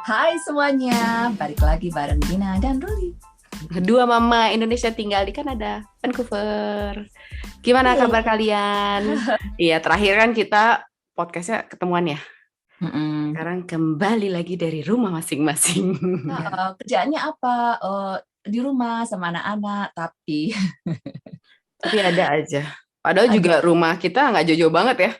Hai semuanya, balik lagi bareng Dina dan Ruli. Dua mama Indonesia tinggal di Kanada, Vancouver. Gimana Yeay. kabar kalian? Iya, terakhir kan kita podcastnya ketemuan ya. Sekarang kembali lagi dari rumah masing-masing. Kerjaannya apa? Di rumah sama anak-anak, tapi Tapi ada aja. Padahal ada. juga rumah kita nggak jauh-jauh banget ya.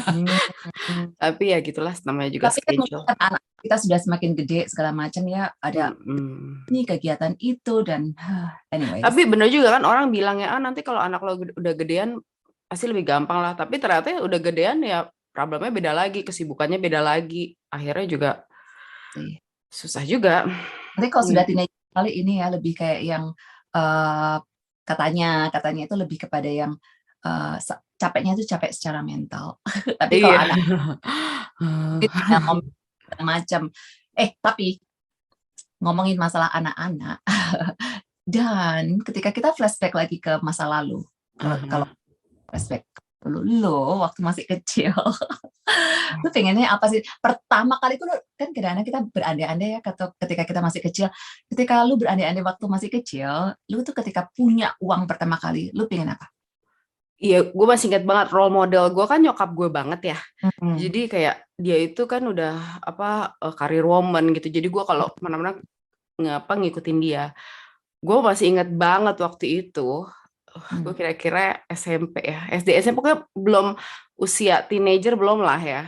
Hmm, Tapi ya gitulah, namanya juga tapi kan schedule. mungkin anak kita sudah semakin gede segala macam ya. Ada Mm-mm. ini kegiatan itu dan anyways. Tapi bener juga kan orang bilang ya, nanti kalau anak lo udah gedean pasti lebih gampang lah. Tapi ternyata ya udah gedean ya problemnya beda lagi, kesibukannya beda lagi. Akhirnya juga Sih. susah juga. Nanti kalau sudah teenager kali ini ya lebih kayak yang eh, katanya itu lebih kepada yang capeknya itu capek secara mental. Tapi kalau Iya. anak macam. Tapi ngomongin masalah anak-anak dan ketika kita flashback lagi ke masa lalu, kalau flashback dulu lo waktu masih kecil, lu pengennya apa sih? Pertama kali tuh kan kadang-kadang kita berandai-andai ya ketika kita masih kecil. Ketika lu berandai-andai waktu masih kecil, lu tuh ketika punya uang pertama kali, lu pengen apa? Iya, gue masih ingat banget role model gue kan nyokap gue banget ya. Hmm. Jadi kayak dia itu kan udah karir woman gitu. Jadi gue kalau kemana-mana ngikutin dia. Gue masih ingat banget waktu itu. Gue kira-kira SMP ya, SD SMP pokoknya belum usia teenager belum lah ya.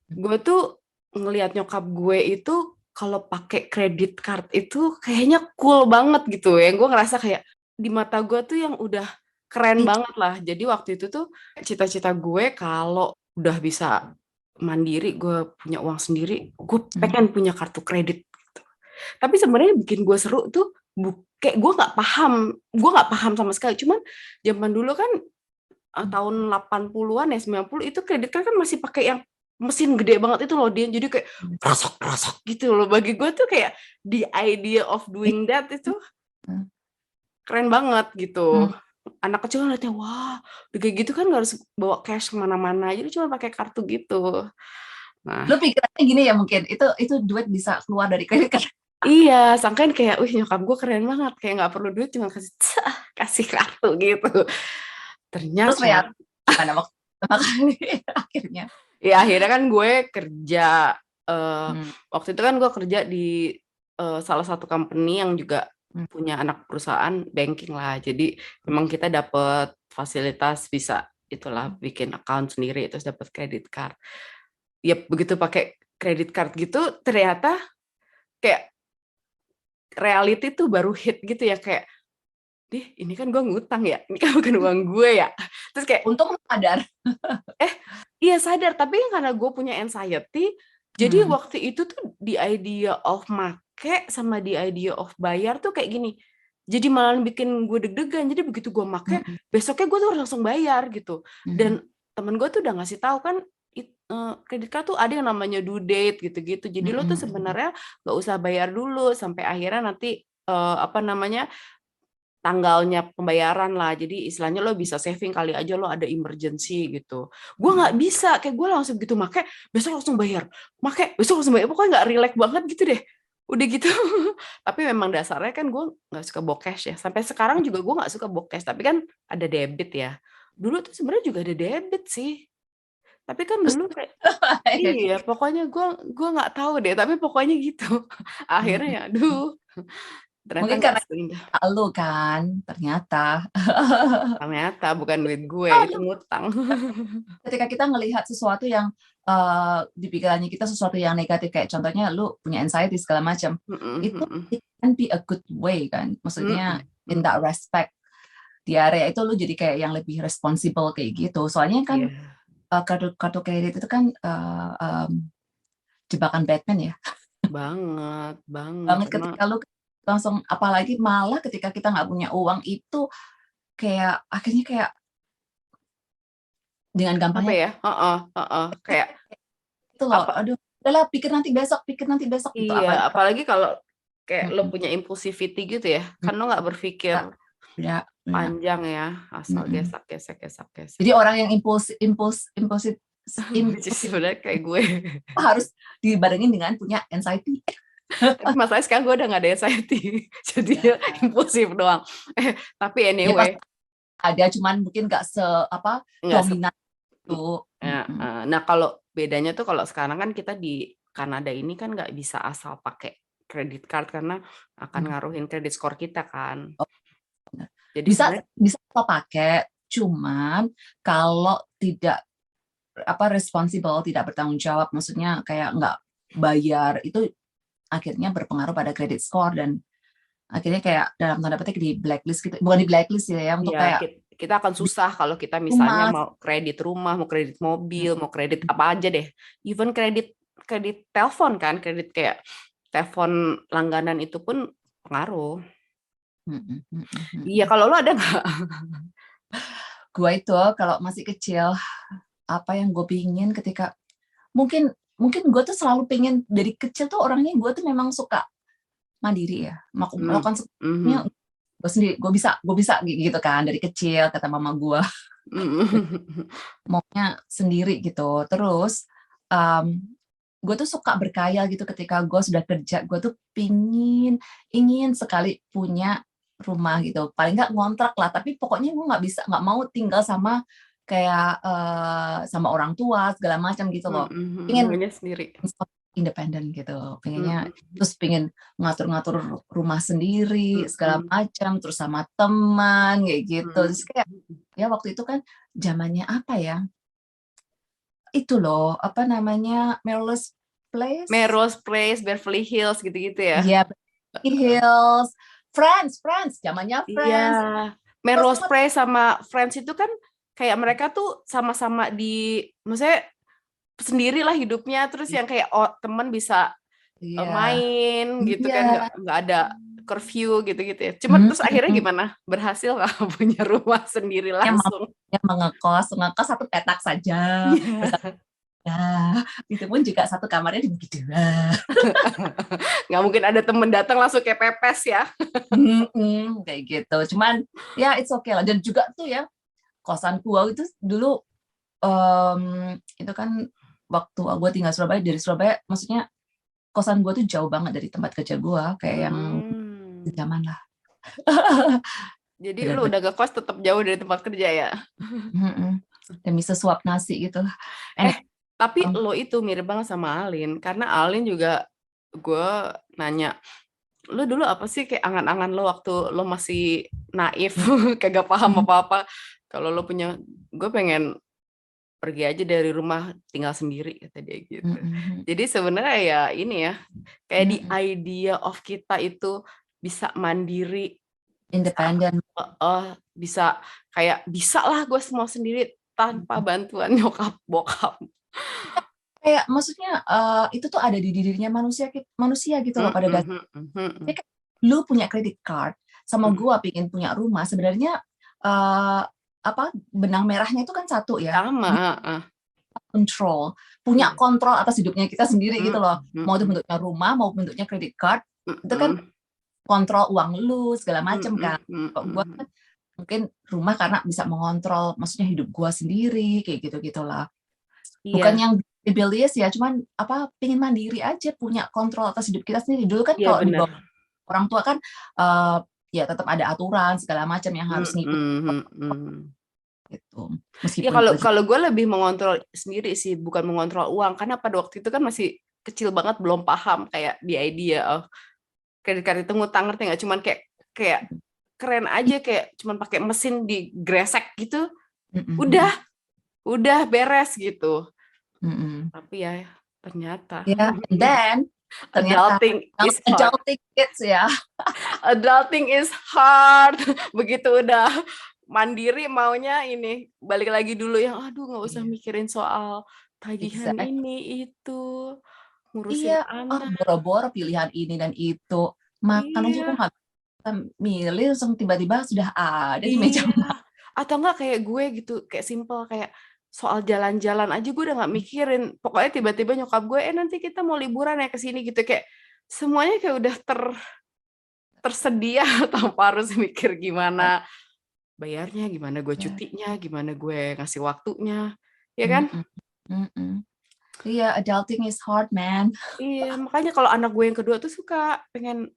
Gue tuh ngelihat nyokap gue itu kalau pakai credit card itu kayaknya cool banget gitu ya. Gue ngerasa kayak di mata gue tuh yang udah keren banget lah. Jadi waktu itu tuh cita-cita gue kalau udah bisa mandiri, gue punya uang sendiri, gue pengen punya kartu kredit gitu. Tapi sebenarnya bikin gue seru tuh kayak gue nggak paham sama sekali. Cuman zaman dulu kan tahun 80-an ya 90 itu kredit card kan masih pakai yang mesin gede banget itu loh dia, jadi kayak rasok gitu loh. Bagi gue tuh kayak the idea of doing that itu keren banget gitu. Anak kecil ngeliatnya wah udah kayak gitu kan nggak harus bawa cash kemana-mana, jadi cuma pakai kartu gitu. Nah Lu pikirannya gini ya mungkin itu duit bisa keluar dari kredit card. iya, sangkain kayak, wih nyokap gue keren banget, kayak nggak perlu duit, cuma kasih kartu gitu. Terus Ternyata, realita mana waktu pertama kali akhirnya. ya akhirnya kan gue kerja, eh, Hmm. waktu itu kan gue kerja di salah satu company yang juga punya anak perusahaan banking lah. Jadi memang kita dapat fasilitas bisa itulah bikin account sendiri, terus dapat credit card. Ya begitu pakai credit card gitu, ternyata kayak reality tuh baru hit gitu ya, kayak ini kan gue ngutang ya, ini kan bukan uang gue ya. Terus kayak, Untung lu sadar. iya sadar, tapi karena gue punya anxiety, jadi waktu itu tuh the idea of make sama the idea of bayar tuh kayak gini. Jadi malah bikin gue deg-degan, jadi begitu gue make, besoknya gue tuh harus langsung bayar gitu. Dan temen gue tuh udah ngasih tahu kan, kredit card tuh ada yang namanya due date gitu-gitu. Jadi lo tuh sebenarnya nggak usah bayar dulu sampai akhirnya nanti tanggalnya pembayaran lah. Jadi istilahnya lo bisa saving kali aja lo ada emergency gitu. Gue nggak bisa, kayak gue langsung gitu make besok langsung bayar, make besok langsung bayar, pokoknya nggak relax banget gitu deh. Udah gitu. Tapi memang dasarnya kan gue nggak suka bawa cash ya. Sampai sekarang juga gue nggak suka bawa cash. Tapi kan ada debit ya. Dulu tuh sebenarnya juga ada debit sih. Tapi kan dulu kayak iya, pokoknya gue nggak tahu deh. Tapi pokoknya gitu. Akhirnya ya, aduh, ternyata Mungkin nggak karena seindah. lu kan ternyata. Ternyata bukan duit gue, itu ngutang. Ketika kita ngelihat sesuatu yang di pikirannya kita sesuatu yang negatif kayak contohnya lu punya anxiety segala macam, itu it can be a good way kan, maksudnya in that respect di area itu lu jadi kayak yang lebih responsible kayak gitu, soalnya kan Iya, kartu kredit itu kan jebakan Batman ya banget, banget. banget Karena ketika lu langsung, apalagi malah ketika kita nggak punya uang itu kayak akhirnya kayak dengan apa gampangnya ya? Kayak itu loh, apa? aduh udahlah pikir nanti besok gitu, Iya, apalagi apalagi kalau kayak lo mm, punya impulsivity gitu ya, kan lo nggak berpikir beda, beda. panjang ya, asal Mm-mm. gesek, gesek, gesek, gesek. Jadi orang yang Which is impulsif sebenarnya kayak gue. harus dibarengin dengan punya anxiety. Tapi masalahnya sekarang gue udah nggak ada anxiety, jadi Ya, impulsif doang. Tapi ya pas anyway, ada, cuman mungkin nggak nggak dominan itu. ya, nah kalau bedanya tuh kalau sekarang kan kita di Kanada ini kan nggak bisa asal pakai credit card karena akan ngaruhin credit score kita kan. Oh, Jadi bisa sebenarnya bisa lo pakai, cuman kalau tidak responsible, tidak bertanggung jawab, maksudnya kayak nggak bayar, itu akhirnya berpengaruh pada credit score dan akhirnya kayak dalam tanda petik di blacklist gitu, bukan di blacklist ya, untuk ya kayak kita akan susah kalau kita misalnya rumah. mau kredit rumah, mau kredit mobil, mau kredit apa aja deh. Even kredit telepon kan, kredit kayak telepon langganan itu pun pengaruh. Iya, kalau lo ada nggak? Gue itu kalau masih kecil, apa yang gue pingin ketika mungkin gue tuh selalu pengen dari kecil tuh, orangnya gue tuh memang suka mandiri ya, melakukan semuanya gue sendiri, gue bisa gitu kan dari kecil, kata mama gue. Maunya sendiri gitu. Terus gue tuh suka berkayal gitu, ketika gue sudah kerja, gue tuh ingin sekali punya rumah gitu, paling nggak ngontrak lah, tapi pokoknya gue nggak mau tinggal sama kayak sama orang tua segala macam gitu loh. Pengen Maunya sendiri. independen gitu, pengennya, terus pengen ngatur-ngatur rumah sendiri segala macam, terus sama teman kayak gitu. Terus kayak ya waktu itu kan zamannya apa ya, itu loh, apa namanya, Melrose Place. Melrose Place, Beverly Hills gitu-gitu ya. Iya, Beverly Hills, Friends, zamannya Iya, Friends. Melrose Terus Place sama Friends itu kan kayak mereka tuh sama-sama maksudnya sendiri lah hidupnya, terus yang kayak teman bisa iya, main gitu iya. kan, nggak ada curfew gitu-gitu ya. Cuma terus akhirnya gimana? Berhasil nggak punya rumah sendiri langsung? Yang ngekos satu petak saja. Iya. Ya, itu pun juga satu kamarnya dibagi dua. Nggak mungkin ada temen datang langsung kayak pepes ya. Kayak gitu. Cuman ya it's okay lah. Dan juga tuh ya, kosan gua itu dulu itu kan waktu gua tinggal Surabaya, dari Surabaya, maksudnya kosan gua tuh jauh banget dari tempat kerja gua, kayak yang zaman lah. Jadi lu Bener-bener. udah ngekos tetap jauh dari tempat kerja ya? Demi sesuap nasi gitu. Tapi lo itu mirip banget sama Alin, karena Alin juga gue nanya, lo dulu apa sih kayak angan-angan lo waktu lo masih naif, kagak paham apa-apa. Kalau lo punya, gue pengen pergi aja dari rumah, tinggal sendiri, kata dia gitu. Jadi sebenarnya ya ini ya, kayak di idea of kita itu bisa mandiri, Independen. bisa kayak bisa lah gue semua sendiri tanpa bantuan nyokap bokap. Kayak maksudnya itu tuh ada di dirinya manusia gitu loh pada dasarnya. Lu punya credit card sama gua pengen punya rumah, sebenarnya benang merahnya itu kan satu ya. Sama. Punya kontrol atas hidupnya kita sendiri gitu loh. Mau itu bentuknya rumah, mau bentuknya credit card, itu kan kontrol uang lu segala macem kan. Kok gua kan mungkin rumah karena bisa mengontrol, maksudnya hidup gua sendiri kayak gitu-gitulah. Bukan yang rebellious ya, cuman pengen mandiri aja, punya kontrol atas hidup kita sendiri. Dulu kan kalau di bawah orang tua kan ya tetap ada aturan segala macam yang harus ngikutin gitu. Ya Meskipun kalau gue lebih mengontrol sendiri sih, bukan mengontrol uang, karena pada waktu itu kan masih kecil banget, belum paham kayak the idea of kredit card itu ngutang, ngerti nggak? Cuman kayak keren aja, kayak cuman pakai mesin digresek gitu, udah beres gitu. Tapi ya ternyata dan adulting is hard. Adulting kids ya. Adulting is hard. Begitu udah mandiri maunya ini balik lagi dulu yang aduh nggak usah mikirin soal tagihan ini itu, ngurusin anak. Boro-boro pilihan ini dan itu, makan aja kok nggak bisa milih, langsung tiba-tiba sudah ada di meja makan. Atau enggak kayak gue gitu, kayak simple, kayak soal jalan-jalan aja gue udah nggak mikirin, pokoknya tiba-tiba nyokap gue nanti kita mau liburan ya ke sini gitu, kayak semuanya kayak udah tersedia tanpa harus mikir gimana bayarnya, gimana gue cutinya, gimana gue ngasih waktunya, ya kan? Iya, adulting is hard, man. Iya, makanya kalau anak gue yang kedua tuh suka pengen,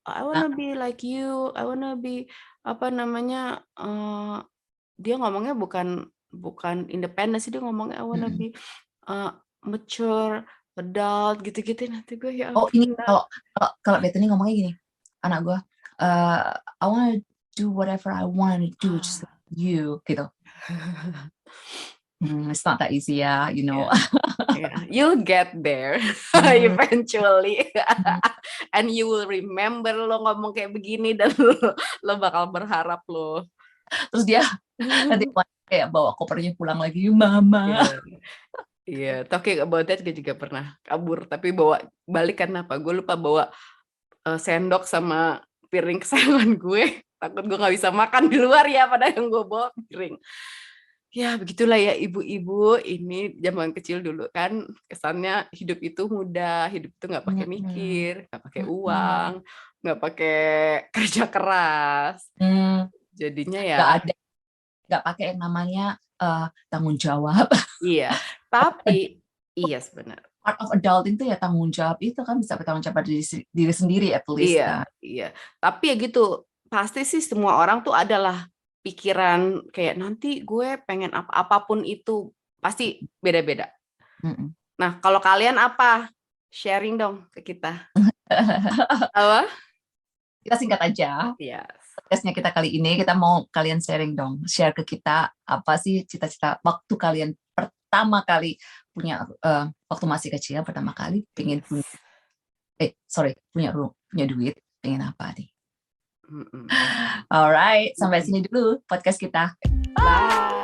I Nah, wanna be like you, I wanna be apa namanya, dia ngomongnya bukan independen sih, dia ngomongnya I wanna be mature, adult gitu-gitu. Nanti gue ya Oh, ini ampun, kalau Bethany ngomongnya gini, anak gue, I wanna do whatever I wanna do, just like you, gitu. It's not that easy ya, you know. Yeah, you'll get there eventually. And you will remember lo ngomong kayak begini dan lo bakal berharap lo. Terus dia nanti kayak bawa kopernya pulang lagi, mama. Iya, talking about that gue juga pernah kabur, tapi bawa balik kan apa? Gue lupa bawa sendok sama piring kesayangan gue. Takut gue nggak bisa makan di luar ya, padahal yang gue bawa piring. Ya begitulah ya ibu-ibu, ini zaman kecil dulu kan kesannya hidup itu mudah, hidup itu nggak pakai mikir, nggak pakai uang, nggak pakai kerja keras. Jadinya ya nggak pakai yang namanya tanggung jawab. iya, tapi iya sebenarnya. Part of adulting itu ya tanggung jawab itu kan, bisa bertanggung jawab pada diri sendiri at least. Iya. Tapi ya gitu, pasti sih semua orang tuh adalah pikiran kayak nanti gue pengen apapun itu pasti beda-beda. Nah, kalau kalian apa? Sharing dong ke kita. Apa? Kita singkat aja. Yes. Podcastnya kita kali ini, kita mau kalian sharing dong. Share ke kita apa sih cita-cita waktu kalian pertama kali punya, waktu masih kecil pertama kali pengen punya duit, pengen apa nih? Alright, sampai sini dulu podcast kita. Bye.